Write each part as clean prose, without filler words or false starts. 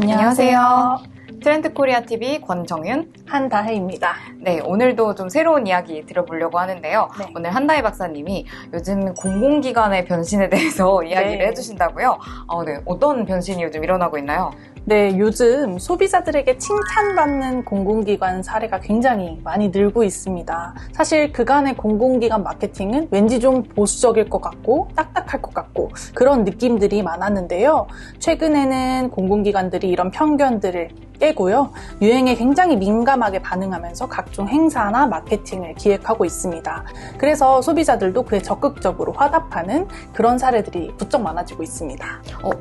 안녕하세요. 트렌드 코리아 TV 권정윤, 한다혜입니다. 네, 오늘도 좀 새로운 이야기 들어보려고 하는데요. 네. 오늘 한다혜 박사님이 요즘 공공기관의 변신에 대해서 이야기를 해주신다고요. 네, 어떤 변신이 요즘 일어나고 있나요? 네, 요즘 소비자들에게 칭찬받는 공공기관 사례가 굉장히 많이 늘고 있습니다. 사실 그간의 공공기관 마케팅은 왠지 좀 보수적일 것 같고 딱딱할 것 같고 그런 느낌들이 많았는데요. 최근에는 공공기관들이 이런 편견들을 깨고요. 유행에 굉장히 민감하게 반응하면서 각종 행사나 마케팅을 기획하고 있습니다. 그래서 소비자들도 그에 적극적으로 화답하는 그런 사례들이 부쩍 많아지고 있습니다.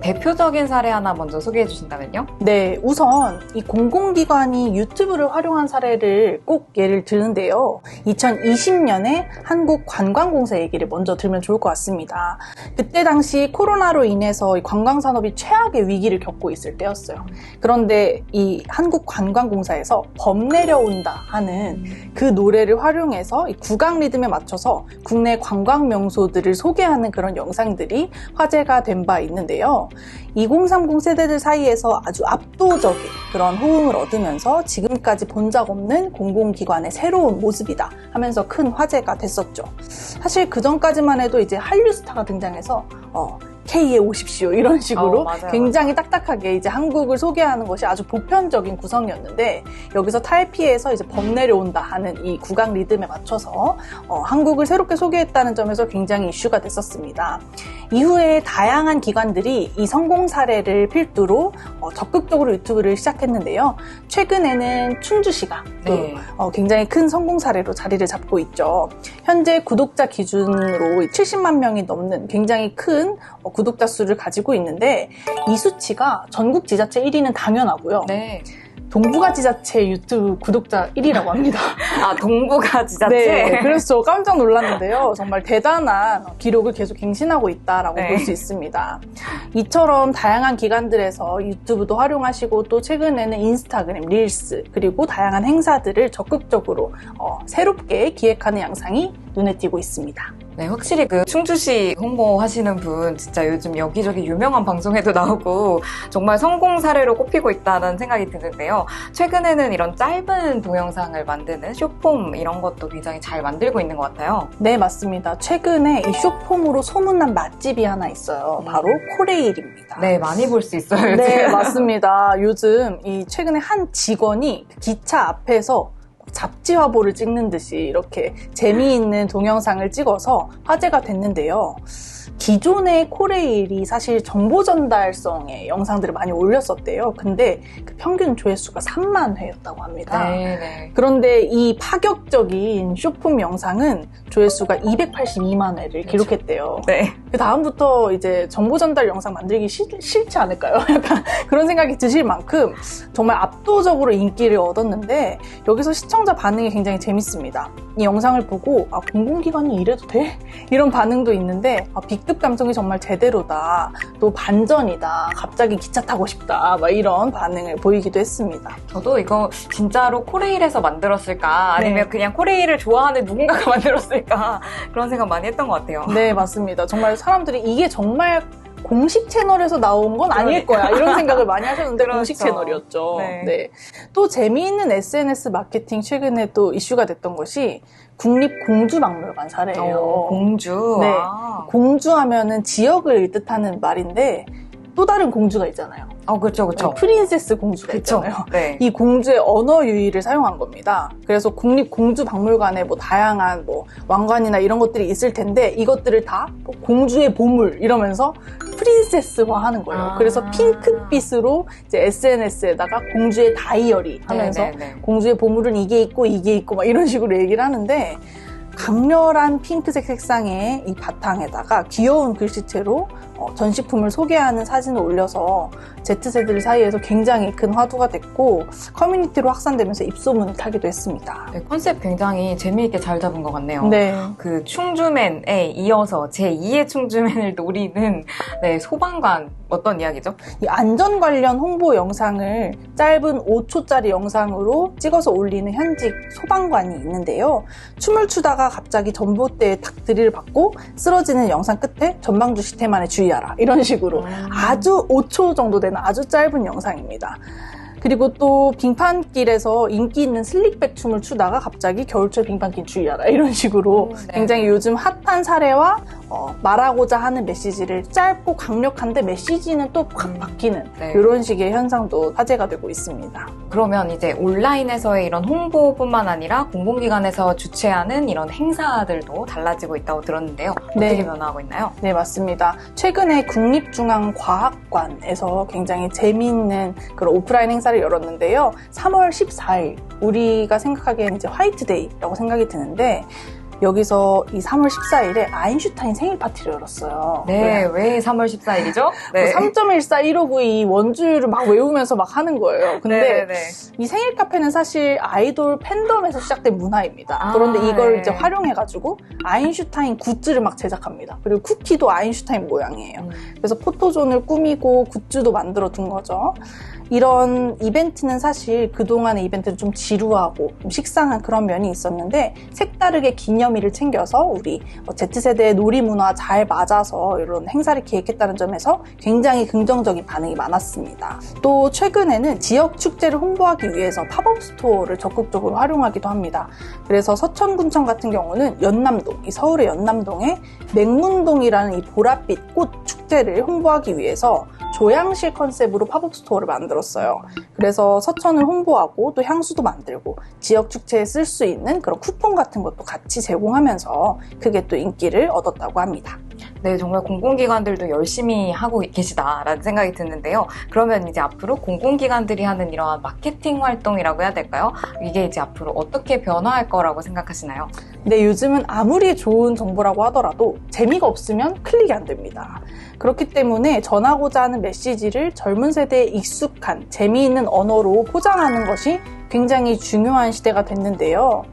대표적인 사례 하나 먼저 소개해 주신다면요? 네, 우선 이 공공기관이 유튜브를 활용한 사례를 꼭 예를 드는데요. 2020년에 한국관광공사 얘기를 먼저 들면 좋을 것 같습니다. 그때 당시 코로나로 인해서 이 관광산업이 최악의 위기를 겪고 있을 때였어요. 그런데 이 한국관광공사에서 범 내려온다 하는 그 노래를 활용해서 이 국악 리듬에 맞춰서 국내 관광 명소들을 소개하는 그런 영상들이 화제가 된 바 있는데요. 2030 세대들 사이에서 아주 압도적인 그런 호응을 얻으면서 지금까지 본 적 없는 공공기관의 새로운 모습이다 하면서 큰 화제가 됐었죠. 사실 그 전까지만 해도 이제 한류 스타가 등장해서 K에 오십시오 이런 식으로 맞아요, 굉장히 딱딱하게 이제 한국을 소개하는 것이 아주 보편적인 구성이었는데 여기서 탈피해서 이제 범 내려온다 하는 이 국악 리듬에 맞춰서 한국을 새롭게 소개했다는 점에서 굉장히 이슈가 됐었습니다. 이후에 다양한 기관들이 이 성공 사례를 필두로 적극적으로 유튜브를 시작했는데요. 최근에는 충주시가 또 굉장히 큰 성공 사례로 자리를 잡고 있죠. 현재 구독자 기준으로 70만 명이 넘는 굉장히 큰 구독자 수를 가지고 있는데 이 수치가 전국 지자체 1위는 당연하고요. 네. 동부가 지자체 유튜브 구독자 1위라고 합니다. 동부가 지자체? 네, 그래서 저 깜짝 놀랐는데요. 정말 대단한 기록을 계속 갱신하고 있다라고 볼 수 있습니다. 이처럼 다양한 기관들에서 유튜브도 활용하시고 또 최근에는 인스타그램, 릴스 그리고 다양한 행사들을 적극적으로 새롭게 기획하는 양상이 눈에 띄고 있습니다. 네, 확실히 그 충주시 홍보하시는 분 진짜 요즘 여기저기 유명한 방송에도 나오고 정말 성공 사례로 꼽히고 있다는 생각이 드는데요. 최근에는 이런 짧은 동영상을 만드는 숏폼 이런 것도 굉장히 잘 만들고 있는 것 같아요. 네, 맞습니다. 최근에 이 숏폼으로 소문난 맛집이 하나 있어요. 바로 코레일입니다. 네, 많이 볼 수 있어요. 요즘. 네, 맞습니다. 요즘 이 최근에 한 직원이 기차 앞에서 잡지 화보를 찍는 듯이 이렇게 재미있는 동영상을 찍어서 화제가 됐는데요. 기존의 코레일이 사실 정보 전달성의 영상들을 많이 올렸었대요. 근데 그 평균 조회수가 3만 회였다고 합니다. 네네. 그런데 이 파격적인 숏폼 영상은 조회수가 282만 회를 기록했대요. 네. 그 다음부터 이제 정보 전달 영상 만들기 싫지 않을까요? 약간 그런 생각이 드실 만큼 정말 압도적으로 인기를 얻었는데 여기서 시청자 반응이 굉장히 재밌습니다. 이 영상을 보고 공공기관이 이래도 돼? 이런 반응도 있는데 B급 감성이 정말 제대로다. 또 반전이다. 갑자기 기차 타고 싶다. 막 이런 반응을 보이기도 했습니다. 저도 이거 진짜로 코레일에서 만들었을까? 아니면 그냥 코레일을 좋아하는 누군가가 만들었을까? 그런 생각 많이 했던 것 같아요. 네, 맞습니다. 정말 사람들이 이게 정말 공식 채널에서 나온 건 아닐 거야 이런 생각을 많이 하셨는데 그렇죠. 공식 채널이었죠. 네. 또 재미있는 SNS 마케팅 최근에 또 이슈가 됐던 것이 국립공주박물관 사례예요. 공주? 네. 공주하면은 지역을 뜻하는 말인데 또 다른 공주가 있잖아요. 그렇죠. 프린세스 공주가 있잖아요. 네. 이 공주의 언어 유희를 사용한 겁니다. 그래서 국립공주박물관에 다양한 왕관이나 이런 것들이 있을 텐데 이것들을 다 공주의 보물 이러면서 프린세스화 하는 거예요. 그래서 핑크빛으로 이제 SNS에다가 공주의 다이어리 하면서 공주의 보물은 이게 있고 막 이런 식으로 얘기를 하는데 강렬한 핑크색 색상의 이 바탕에다가 귀여운 글씨체로 전시품을 소개하는 사진을 올려서 Z세대들 사이에서 굉장히 큰 화두가 됐고 커뮤니티로 확산되면서 입소문을 타기도 했습니다. 네, 컨셉 굉장히 재미있게 잘 잡은 것 같네요. 네. 그 충주맨에 이어서 제2의 충주맨을 노리는 소방관 어떤 이야기죠? 이 안전 관련 홍보 영상을 짧은 5초짜리 영상으로 찍어서 올리는 현직 소방관이 있는데요. 춤을 추다가 갑자기 전봇대에 탁 드릴 받고 쓰러지는 영상 끝에 전방주 시태만에 주의하라. 이런 식으로 아주 5초 정도 되는 아주 짧은 영상입니다. 그리고 또 빙판길에서 인기 있는 슬릭백 춤을 추다가 갑자기 겨울철 빙판길 주의하라 이런 식으로 네. 굉장히 요즘 핫한 사례와 말하고자 하는 메시지를 짧고 강력한데 메시지는 또 확 바뀌는 네. 이런 식의 현상도 화제가 되고 있습니다. 그러면 이제 온라인에서의 이런 홍보뿐만 아니라 공공기관에서 주최하는 이런 행사들도 달라지고 있다고 들었는데요. 어떻게 네. 변화하고 있나요? 네, 맞습니다. 최근에 국립중앙과학관에서 굉장히 재미있는 그런 오프라인 행사를 열었는데요. 3월 14일, 우리가 생각하기에는 이제 화이트데이라고 생각이 드는데, 여기서 이 3월 14일에 아인슈타인 생일 파티를 열었어요. 네, 왜 3월 14일이죠? 네. 3.14 159 이 원주율을 막 외우면서 막 하는 거예요. 근데 네. 이 생일 카페는 사실 아이돌 팬덤에서 시작된 문화입니다. 그런데 이걸 네. 이제 활용해가지고 아인슈타인 굿즈를 막 제작합니다. 그리고 쿠키도 아인슈타인 모양이에요. 그래서 포토존을 꾸미고 굿즈도 만들어 둔 거죠. 이런 이벤트는 사실 그동안의 이벤트는 좀 지루하고 좀 식상한 그런 면이 있었는데 색다르게 기념일을 챙겨서 우리 Z세대의 놀이문화와 잘 맞아서 이런 행사를 기획했다는 점에서 굉장히 긍정적인 반응이 많았습니다. 또 최근에는 지역 축제를 홍보하기 위해서 팝업 스토어를 적극적으로 활용하기도 합니다. 그래서 서천군청 같은 경우는 연남동, 이 서울의 연남동에 맹문동이라는 이 보랏빛 꽃 축제를 홍보하기 위해서 조향실 컨셉으로 팝업 스토어를 만들었어요. 그래서 서천을 홍보하고 또 향수도 만들고 지역 축제에 쓸 수 있는 그런 쿠폰 같은 것도 같이 제공하면서 크게 또 인기를 얻었다고 합니다. 네, 정말 공공기관들도 열심히 하고 계시다라는 생각이 드는데요. 그러면 이제 앞으로 공공기관들이 하는 이러한 마케팅 활동이라고 해야 될까요? 이게 이제 앞으로 어떻게 변화할 거라고 생각하시나요? 근데 요즘은 아무리 좋은 정보라고 하더라도 재미가 없으면 클릭이 안 됩니다. 그렇기 때문에 전하고자 하는 메시지를 젊은 세대에 익숙한 재미있는 언어로 포장하는 것이 굉장히 중요한 시대가 됐는데요.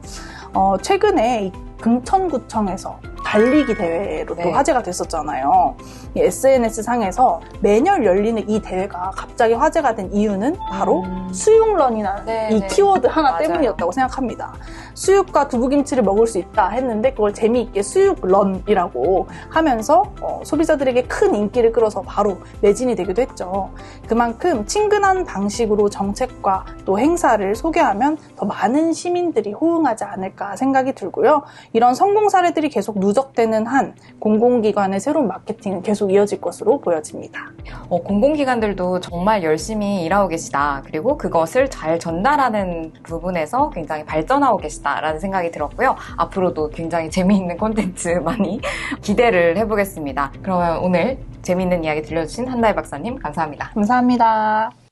최근에 이 금천구청에서 달리기 대회로 또 네. 화제가 됐었잖아요. 이 SNS 상에서 매년 열리는 이 대회가 갑자기 화제가 된 이유는 바로 수육런이라는 네, 이 네. 키워드 하나 맞아요. 때문이었다고 생각합니다. 수육과 두부김치를 먹을 수 있다 했는데 그걸 재미있게 수육런이라고 하면서 소비자들에게 큰 인기를 끌어서 바로 매진이 되기도 했죠. 그만큼 친근한 방식으로 정책과 또 행사를 소개하면 더 많은 시민들이 호응하지 않을까 생각이 들고요. 이런 성공 사례들이 계속 누적되는 한 공공기관의 새로운 마케팅은 계속 이어질 것으로 보여집니다. 공공기관들도 정말 열심히 일하고 계시다. 그리고 그것을 잘 전달하는 부분에서 굉장히 발전하고 계시다라는 생각이 들었고요. 앞으로도 굉장히 재미있는 콘텐츠 많이 기대를 해보겠습니다. 그러면 오늘 재미있는 이야기 들려주신 한다혜 박사님 감사합니다. 감사합니다.